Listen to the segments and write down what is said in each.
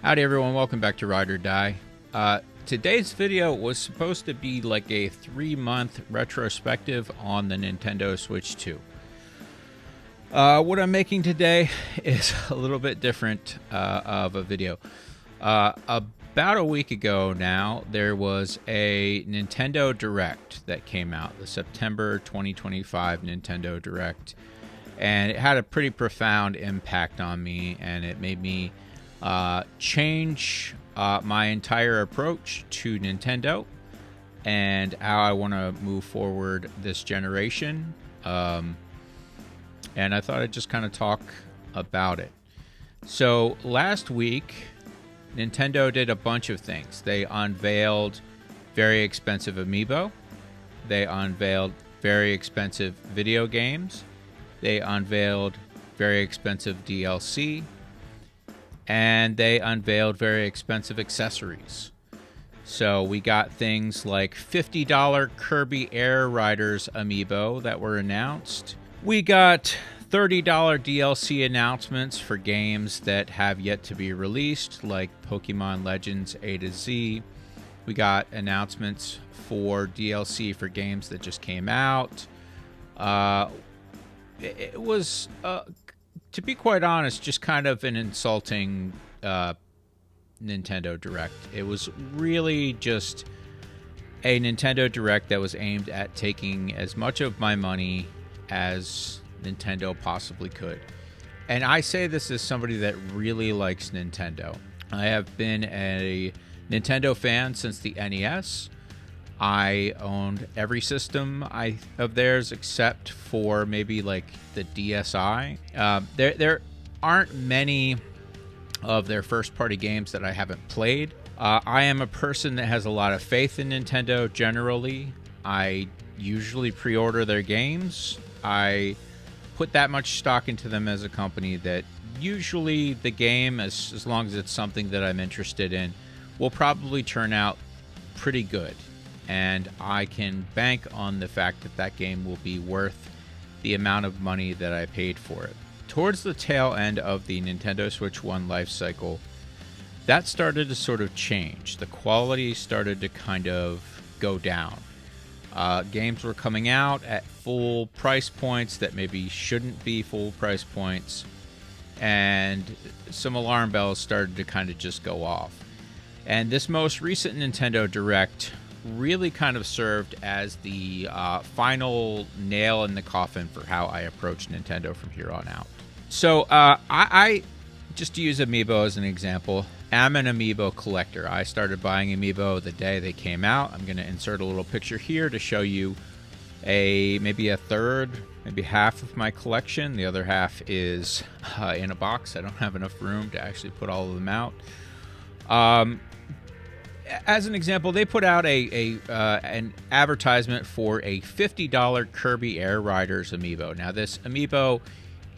Howdy everyone, welcome back to Ride or Die. Today's video was supposed to be like a 3-month retrospective on the Nintendo Switch 2. What I'm making today is a little bit different of a video. About a week ago now, there was a Nintendo Direct that came out, the September 2025 Nintendo Direct. And it had a pretty profound impact on me, and it made me change my entire approach to Nintendo and how I want to move forward this generation. And I thought I'd just kind of talk about it. So last week, Nintendo did a bunch of things. They unveiled very expensive amiibo. They unveiled very expensive video games. They unveiled very expensive DLC. And they unveiled very expensive accessories. So we got things like $50 Kirby Air Riders amiibo that were announced. We got $30 DLC announcements for games that have yet to be released, like Pokemon Legends A to Z. We got announcements for DLC for games that just came out. It was, to be quite honest, just kind of an insulting Nintendo Direct. It was really just a Nintendo Direct that was aimed at taking as much of my money as Nintendo possibly could. And I say this as somebody that really likes Nintendo. I have been a Nintendo fan since the NES. I owned every system of theirs except for maybe like the DSi. There aren't many of their first-party games that I haven't played. I am a person that has a lot of faith in Nintendo generally. I usually pre-order their games. I put that much stock into them as a company that usually the game, as long as it's something that I'm interested in, will probably turn out pretty good. And I can bank on the fact that that game will be worth the amount of money that I paid for it. Towards the tail end of the Nintendo Switch 1 life cycle, that started to sort of change. The quality started to kind of go down. Games were coming out at full price points that maybe shouldn't be full price points, and some alarm bells started to kind of just go off. And this most recent Nintendo Direct really kind of served as the final nail in the coffin for how I approach Nintendo from here on out. So I just to use amiibo as an example, am an amiibo collector. I started buying amiibo the day they came out. I'm going to insert a little picture here to show you maybe a third, maybe half of my collection. The other half is in a box. I don't have enough room to actually put all of them out. As an example, they put out an advertisement for a $50 Kirby Air Riders amiibo. Now, this amiibo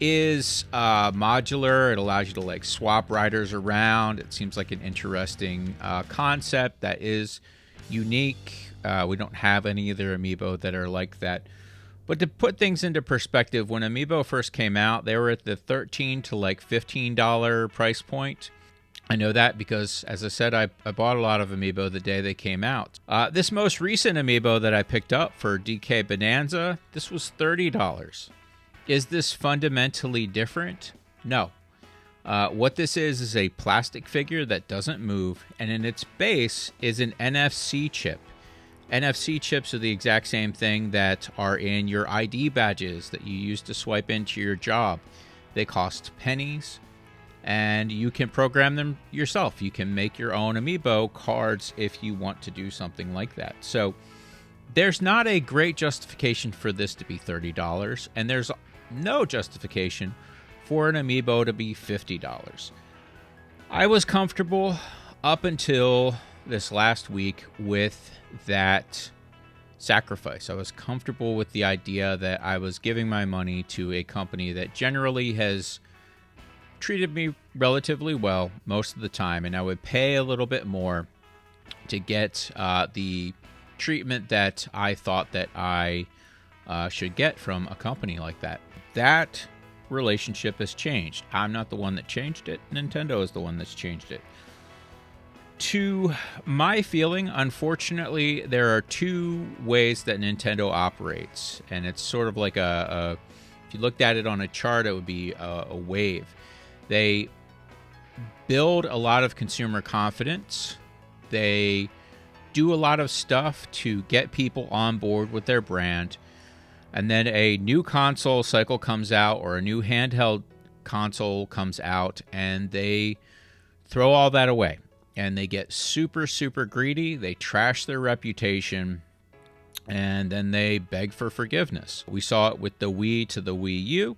is modular. It allows you to like swap riders around. It seems like an interesting concept that is unique. We don't have any other amiibo that are like that. But to put things into perspective, when amiibo first came out, they were at the $13 to like $15 price point. I know that because, as I said, I bought a lot of amiibo the day they came out. This most recent amiibo that I picked up for DK Bonanza, this was $30. Is this fundamentally different? No. What this is a plastic figure that doesn't move, and in its base is an NFC chip. NFC chips are the exact same thing that are in your ID badges that you use to swipe into your job. They cost pennies. And you can program them yourself. You can make your own amiibo cards if you want to do something like that. So there's not a great justification for this to be $30, and there's no justification for an amiibo to be $50. I was comfortable up until this last week with that sacrifice. I was comfortable with the idea that I was giving my money to a company that generally has treated me relatively well most of the time, and I would pay a little bit more to get the treatment that I thought that I should get from a company like that. That relationship has changed. I'm not the one that changed it. Nintendo is the one that's changed it. To my feeling, unfortunately, there are two ways that Nintendo operates, and it's sort of like if you looked at it on a chart, it would be a wave. They build a lot of consumer confidence. They do a lot of stuff to get people on board with their brand, and then a new console cycle comes out, or a new handheld console comes out, and they throw all that away. And they get super, super greedy. They trash their reputation, and then they beg for forgiveness. We saw it with the Wii to the Wii U.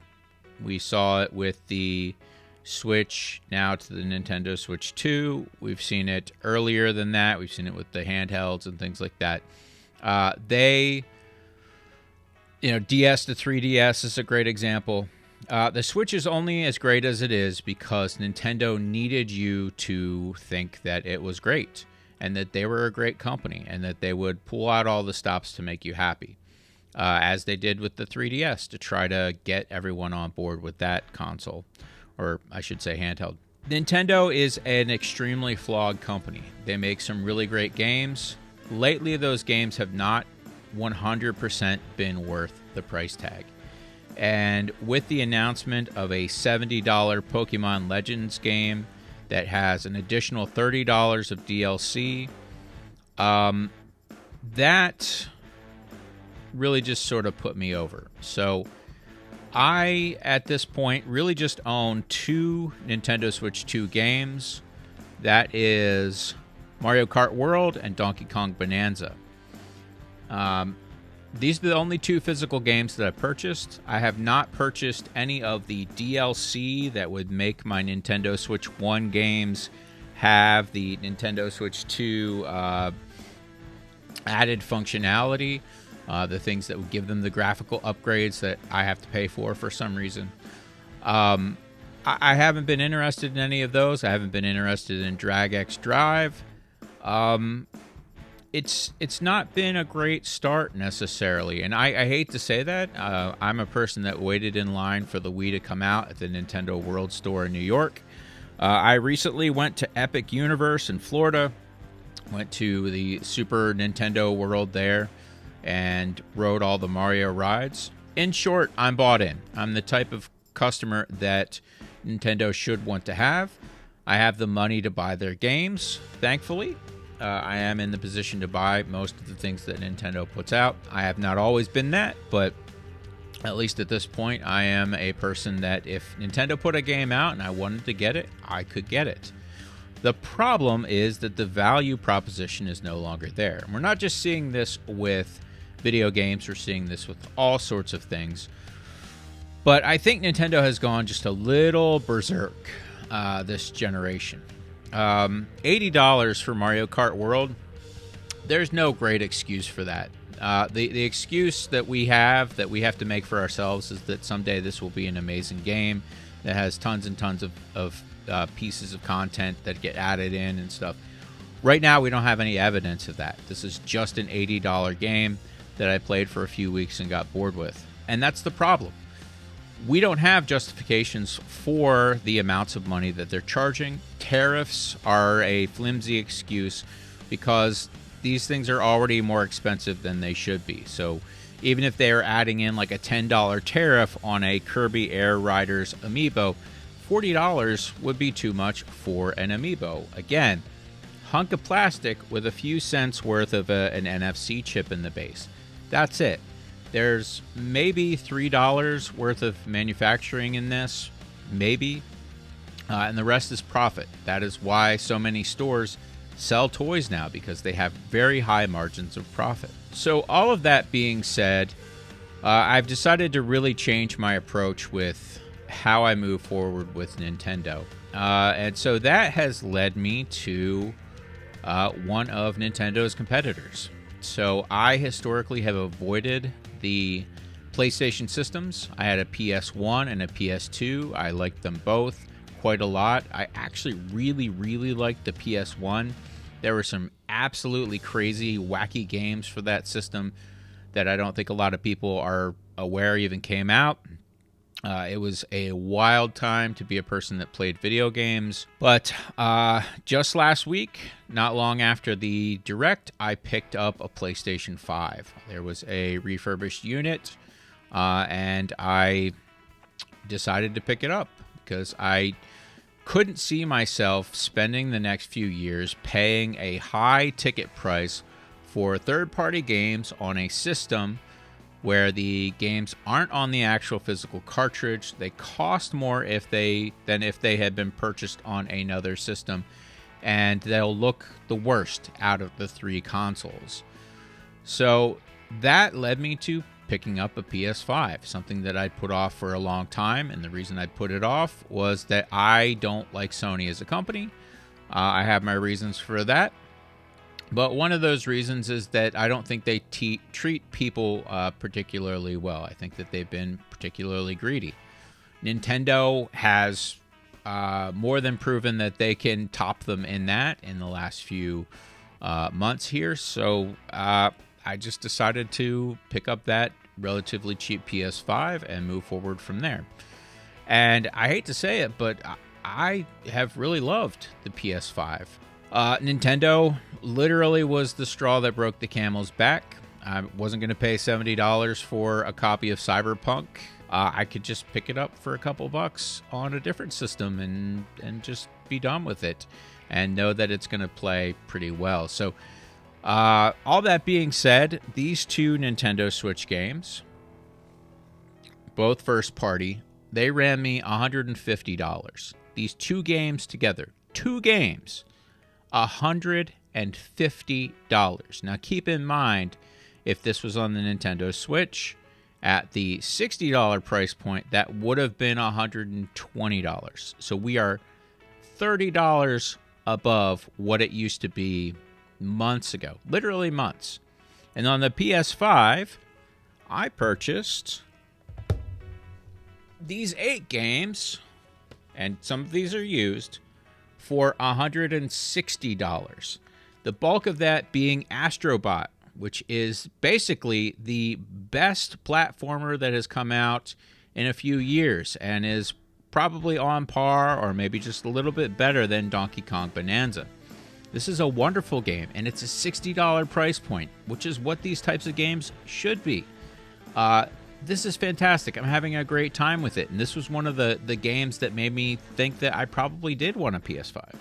We saw it with the Switch now to the Nintendo Switch 2. We've seen it earlier than that. We've seen it with the handhelds and things like that. DS to 3DS is a great example. The Switch is only as great as it is because Nintendo needed you to think that it was great and that they were a great company and that they would pull out all the stops to make you happy, as they did with the 3DS to try to get everyone on board with that console, or I should say handheld. Nintendo is an extremely flawed company. They make some really great games. Lately, those games have not 100% been worth the price tag. And with the announcement of a $70 Pokemon Legends game that has an additional $30 of DLC, that really just sort of put me over. So I, at this point, really just own two Nintendo Switch 2 games. That is Mario Kart World and Donkey Kong Bonanza. These are the only two physical games that I've purchased. I have not purchased any of the DLC that would make my Nintendo Switch 1 games have the Nintendo Switch 2 added functionality, the things that would give them the graphical upgrades that I have to pay for some reason. I haven't been interested in any of those. I haven't been interested in Drag X Drive. It's not been a great start necessarily, and I hate to say that. I'm a person that waited in line for the Wii to come out at the Nintendo World Store in New York. I recently went to Epic Universe in Florida, went to the Super Nintendo World there, and rode all the Mario rides. In short, I'm bought in. I'm the type of customer that Nintendo should want to have. I have the money to buy their games, thankfully. I am in the position to buy most of the things that Nintendo puts out. I have not always been that, but at least at this point, I am a person that if Nintendo put a game out and I wanted to get it, I could get it. The problem is that the value proposition is no longer there. And we're not just seeing this with video games, we're seeing this with all sorts of things. But I think Nintendo has gone just a little berserk this generation. $80 for Mario Kart World, there's no great excuse for that. The excuse that we have to make for ourselves is that someday this will be an amazing game that has tons and tons of pieces of content that get added in and stuff. Right now, we don't have any evidence of that. This is just an $80 game that I played for a few weeks and got bored with. And that's the problem. We don't have justifications for the amounts of money that they're charging. Tariffs are a flimsy excuse because these things are already more expensive than they should be. So even if they are adding in like a $10 tariff on a Kirby Air Riders amiibo, $40 would be too much for an amiibo. Again, hunk of plastic with a few cents worth of an NFC chip in the base. That's it. There's maybe $3 worth of manufacturing in this, maybe, and the rest is profit. That is why so many stores sell toys now, because they have very high margins of profit. So all of that being said, I've decided to really change my approach with how I move forward with Nintendo. And so that has led me to one of Nintendo's competitors. So I historically have avoided the PlayStation systems. I had a PS1 and a PS2. I liked them both quite a lot. I actually really liked the PS1. There were some absolutely crazy, wacky games for that system that I don't think a lot of people are aware even came out. It was a wild time to be a person that played video games. But just last week, not long after the Direct, I picked up a PlayStation 5. There was a refurbished unit, and I decided to pick it up because I couldn't see myself spending the next few years paying a high ticket price for third-party games on a system where the games aren't on the actual physical cartridge. They cost more than if they had been purchased on another system, and they'll look the worst out of the three consoles. So that led me to picking up a PS5, something that I'd put off for a long time, and the reason I put it off was that I don't like Sony as a company. I have my reasons for that. But one of those reasons is that I don't think they treat people particularly well. I think that they've been particularly greedy. Nintendo has more than proven that they can top them in the last few months here. So I just decided to pick up that relatively cheap PS5 and move forward from there. And I hate to say it, but I have really loved the PS5. Nintendo literally was the straw that broke the camel's back. I wasn't going to pay $70 for a copy of Cyberpunk. I could just pick it up for a couple bucks on a different system and just be done with it and know that it's going to play pretty well. So all that being said, these two Nintendo Switch games, both first party, they ran me $150. These two games together, $150. Now keep in mind, if this was on the Nintendo Switch at the $60 price point, that would have been $120. So we are $30 above what it used to be months ago, literally months. And on the PS5, I purchased these 8 games, and some of these are used, for $160. The bulk of that being Astrobot, which is basically the best platformer that has come out in a few years and is probably on par or maybe just a little bit better than Donkey Kong Bonanza. This is a wonderful game, and it's a $60 price point, which is what these types of games should be. This is fantastic. I'm having a great time with it, and this was one of the games that made me think that I probably did want a PS5.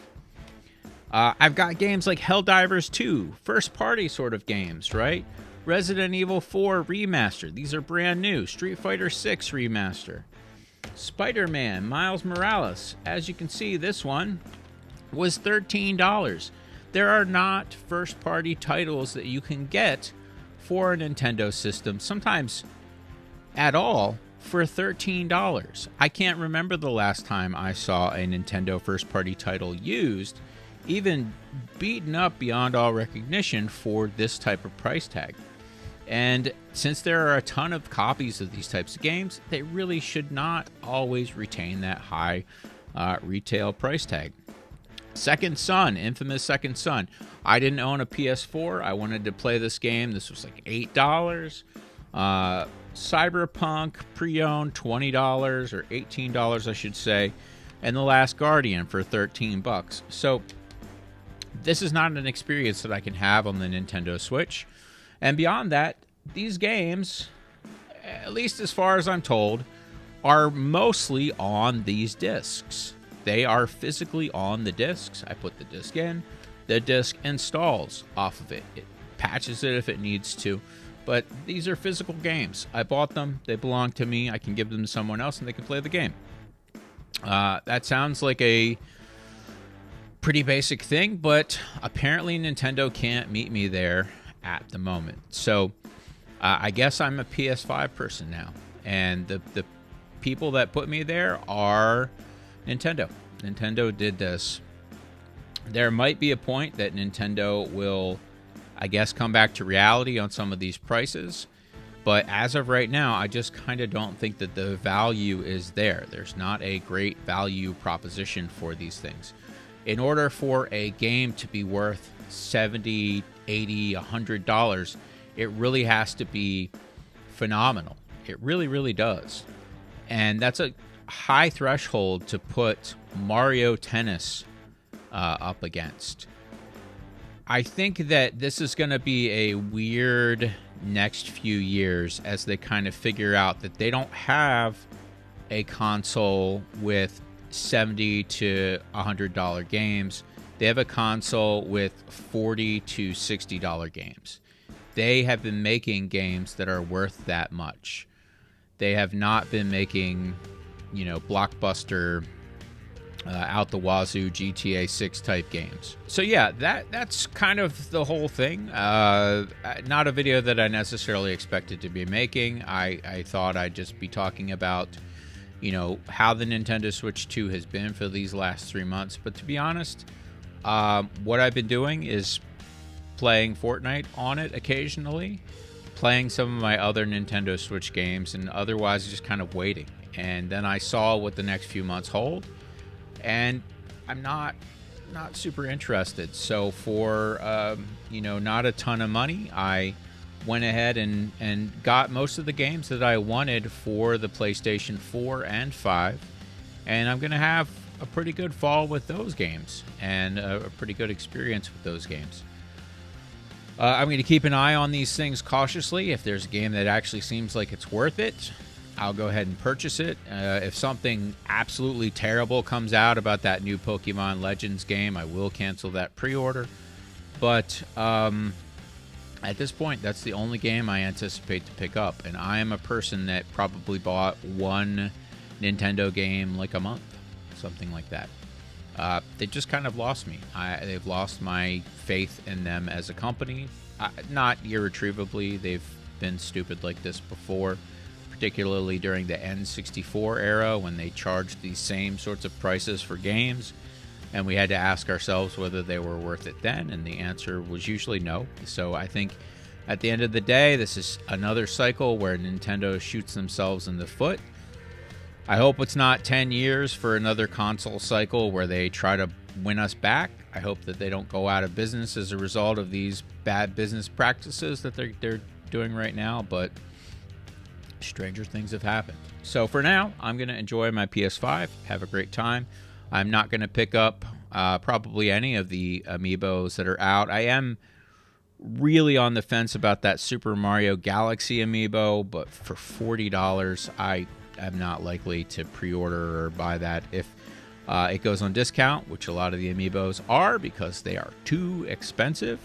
I've got games like Helldivers 2, first-party sort of games, right? Resident Evil 4 Remaster. These are brand new. Street Fighter 6 Remaster. Spider-Man, Miles Morales. As you can see, this one was $13. There are not first-party titles that you can get for a Nintendo system, sometimes at all, for $13. I can't remember the last time I saw a Nintendo first-party title used, even beaten up beyond all recognition for this type of price tag. And since there are a ton of copies of these types of games, they really should not always retain that high retail price tag. Second Son, infamous Second Son. I didn't own a PS4. I wanted to play this game. This was like $8. Cyberpunk pre-owned $20 or $18, I should say, and The Last Guardian for $13. So this is not an experience that I can have on the Nintendo Switch. And beyond that, these games, at least as far as I'm told, are mostly on these discs. They are physically on the discs. I put the disc in, the disc installs off of it. It patches it if it needs to. But these are physical games. I bought them. They belong to me. I can give them to someone else and they can play the game. That sounds like a pretty basic thing, but apparently Nintendo can't meet me there at the moment. So I guess I'm a PS5 person now. And the people that put me there are Nintendo. Nintendo did this. There might be a point that Nintendo will, I guess, come back to reality on some of these prices. But as of right now, I just kind of don't think that the value is there. There's not a great value proposition for these things. In order for a game to be worth $70, $80, $100, it really has to be phenomenal. It really, really does. And that's a high threshold to put Mario Tennis up against. I think that this is going to be a weird next few years as they kind of figure out that they don't have a console with $70 to $100 games. They have a console with $40 to $60 games. They have been making games that are worth that much. They have not been making, blockbuster, out the wazoo GTA 6 type games. So yeah, that's kind of the whole thing. Not a video that I necessarily expected to be making. I thought I'd just be talking about, how the Nintendo Switch 2 has been for these last 3 months. But to be honest, what I've been doing is playing Fortnite on it occasionally, playing some of my other Nintendo Switch games, and otherwise just kind of waiting. And then I saw what the next few months hold, and I'm not super interested. So for not a ton of money, I went ahead and got most of the games that I wanted for the PlayStation 4 and 5, and I'm gonna have a pretty good fall with those games and a pretty good experience with those games. I'm going to keep an eye on these things cautiously. If there's a game that actually seems like it's worth it, I'll go ahead and purchase it. If something absolutely terrible comes out about that new Pokemon Legends game, I will cancel that pre-order. But at this point, that's the only game I anticipate to pick up. And I am a person that probably bought one Nintendo game like a month, something like that. They just kind of lost me. They've lost my faith in them as a company. Not irretrievably. They've been stupid like this before, particularly during the N64 era when they charged these same sorts of prices for games, and we had to ask ourselves whether they were worth it then, and the answer was usually no. So I think at the end of the day, this is another cycle where Nintendo shoots themselves in the foot. I hope it's not 10 years for another console cycle where they try to win us back. I hope that they don't go out of business as a result of these bad business practices that they're doing right now, but stranger things have happened. So for now, I'm going to enjoy my PS5, have a great time. I'm not going to pick up probably any of the amiibos that are out. I am really on the fence about that Super Mario Galaxy amiibo, but for $40, I'm not likely to pre-order or buy that. If it goes on discount, which a lot of the amiibos are because they are too expensive,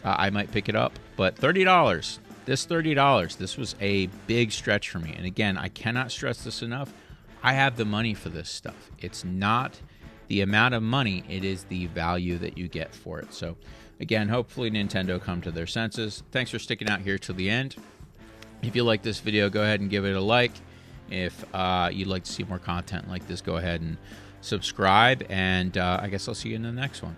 I might pick it up. But $30, this was a big stretch for me. And again, I cannot stress this enough. I have the money for this stuff. It's not the amount of money, it is the value that you get for it. So again, hopefully Nintendo come to their senses. Thanks for sticking out here till the end. If you like this video, go ahead and give it a like. If you'd like to see more content like this, go ahead and subscribe, and I guess I'll see you in the next one.